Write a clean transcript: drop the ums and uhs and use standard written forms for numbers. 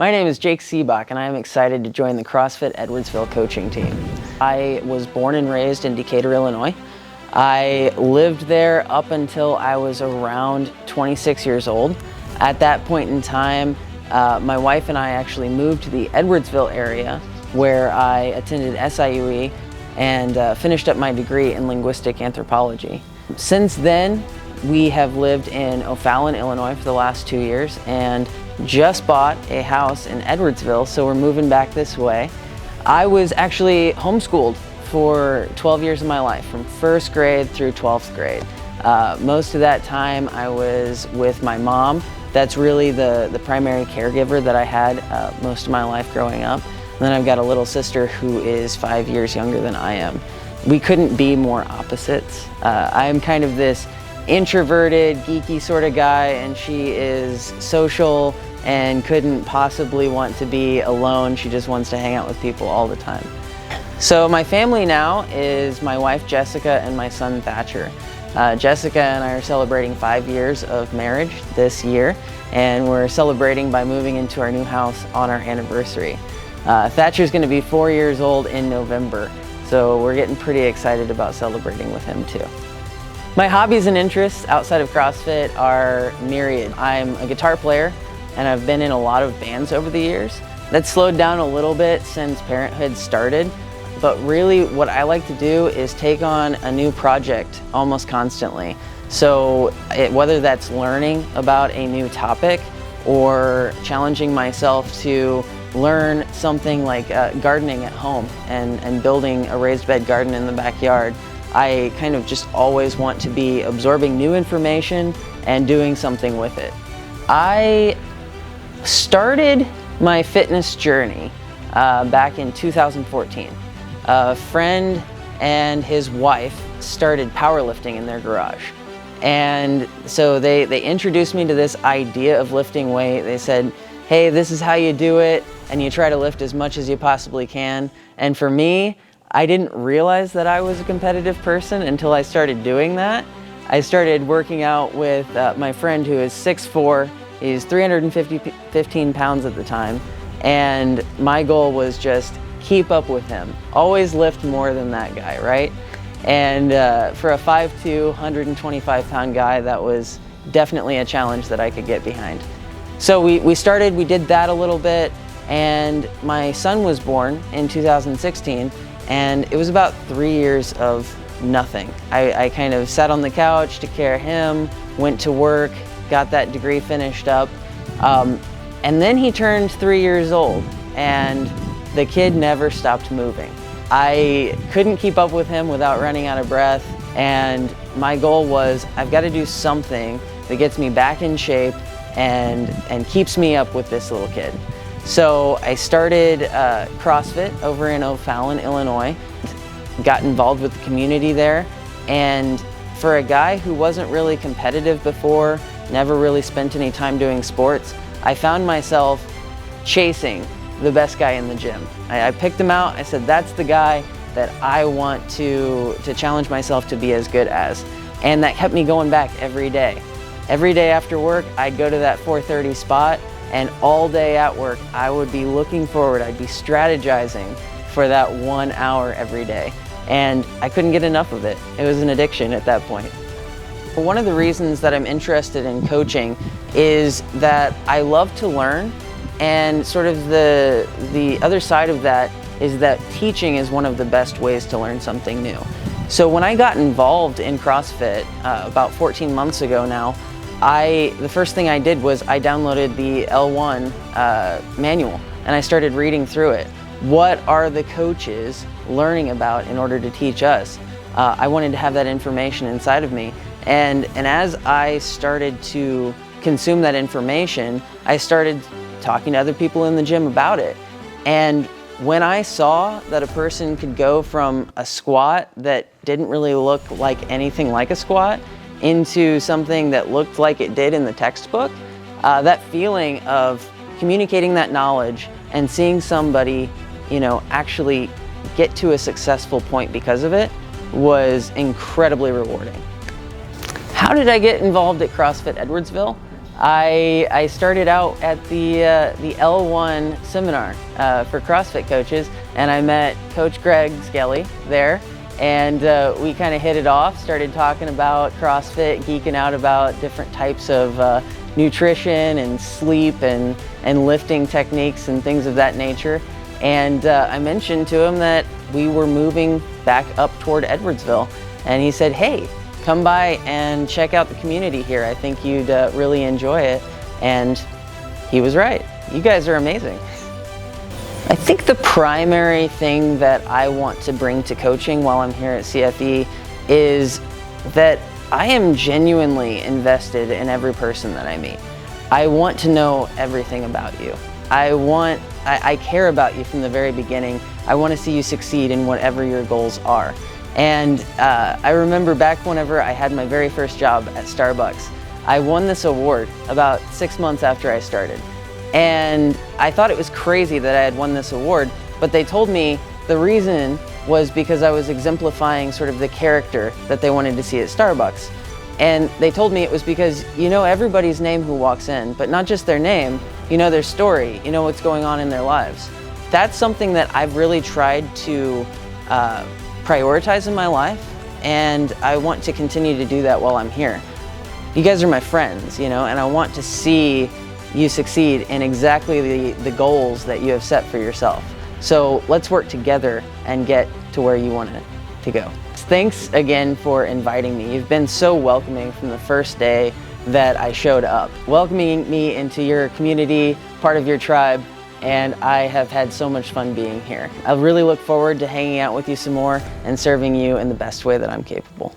My name is Jake Sebok, and I am excited to join the CrossFit Edwardsville coaching team. I was born and raised in Decatur, Illinois. I lived there up until I was around 26 years old. At that point in time, my wife and I actually moved to the Edwardsville area, where I attended SIUE and finished up my degree in linguistic anthropology. Since then, we have lived in O'Fallon, Illinois for the last 2 years and just bought a house in Edwardsville, so we're moving back this way. I was actually homeschooled for 12 years of my life, from 1st grade through 12th grade. Most of that time I was with my mom. That's really the primary caregiver that I had most of my life growing up. And then I've got a little sister who is 5 years younger than I am. We couldn't be more opposites. I am kind of this introverted, geeky sort of guy, and she is social and couldn't possibly want to be alone. She just wants to hang out with people all the time. So my family now is my wife Jessica and my son Thatcher. Jessica and I are celebrating 5 years of marriage this year, and we're celebrating by moving into our new house on our anniversary. Thatcher's going to be 4 years old in November, so we're getting pretty excited about celebrating with him too. My hobbies and interests outside of CrossFit are myriad. I'm a guitar player, and I've been in a lot of bands over the years. That's slowed down a little bit since parenthood started, but really what I like to do is take on a new project almost constantly. So whether that's learning about a new topic or challenging myself to learn something like gardening at home and building a raised bed garden in the backyard, I kind of just always want to be absorbing new information and doing something with it. I started my fitness journey back in 2014. A friend and his wife started powerlifting in their garage. And so they introduced me to this idea of lifting weight. They said, hey, this is how you do it, and you try to lift as much as you possibly can. And for me, I didn't realize that I was a competitive person until I started doing that. I started working out with my friend who is 6'4". He's 315 pounds at the time. And my goal was just keep up with him. Always lift more than that guy, right? And for a 5'2", 125-pound guy, that was definitely a challenge that I could get behind. So we did that a little bit, and my son was born in 2016, and it was about 3 years of nothing. I kind of sat on the couch, took care of him, went to work, got that degree finished up, and then he turned 3 years old, and the kid never stopped moving. I couldn't keep up with him without running out of breath, and my goal was, I've got to do something that gets me back in shape and keeps me up with this little kid. So I started CrossFit over in O'Fallon, Illinois, got involved with the community there, and for a guy who wasn't really competitive before, never really spent any time doing sports, I found myself chasing the best guy in the gym. I picked him out. I said, that's the guy that I want to challenge myself to be as good as. And that kept me going back every day. Every day after work, I'd go to that 4:30 spot, and all day at work, I would be looking forward, I'd be strategizing for that 1 hour every day. And I couldn't get enough of it. It was an addiction at that point. One of the reasons that I'm interested in coaching is that I love to learn, and sort of the other side of that is that teaching is one of the best ways to learn something new. So when I got involved in CrossFit about 14 months ago now, the first thing I did was I downloaded the L1 manual, and I started reading through it. What are the coaches learning about in order to teach us? I wanted to have that information inside of me. And as I started to consume that information, I started talking to other people in the gym about it. And when I saw that a person could go from a squat that didn't really look like anything like a squat into something that looked like it did in the textbook, that feeling of communicating that knowledge and seeing somebody, actually get to a successful point because of it was incredibly rewarding. How did I get involved at CrossFit Edwardsville? I started out at the L1 seminar for CrossFit coaches, and I met Coach Greg Skelly there, and we kind of hit it off, started talking about CrossFit, geeking out about different types of nutrition and sleep and lifting techniques and things of that nature. And I mentioned to him that we were moving back up toward Edwardsville, and he said, hey, come by and check out the community here. I think you'd really enjoy it. And he was right. You guys are amazing. I think the primary thing that I want to bring to coaching while I'm here at CFE is that I am genuinely invested in every person that I meet. I want to know everything about you. I care about you from the very beginning. I want to see you succeed in whatever your goals are. And I remember back whenever I had my very first job at Starbucks, I won this award about 6 months after I started. And I thought it was crazy that I had won this award, but they told me the reason was because I was exemplifying sort of the character that they wanted to see at Starbucks. And they told me it was because you know everybody's name who walks in, but not just their name, you know their story, you know what's going on in their lives. That's something that I've really tried to prioritize in my life, and I want to continue to do that while I'm here. You guys are my friends, you know, and I want to see you succeed in exactly the goals that you have set for yourself. So let's work together and get to where you want it to go. Thanks again for inviting me. You've been so welcoming from the first day that I showed up, welcoming me into your community, part of your tribe, and I have had so much fun being here. I really look forward to hanging out with you some more and serving you in the best way that I'm capable.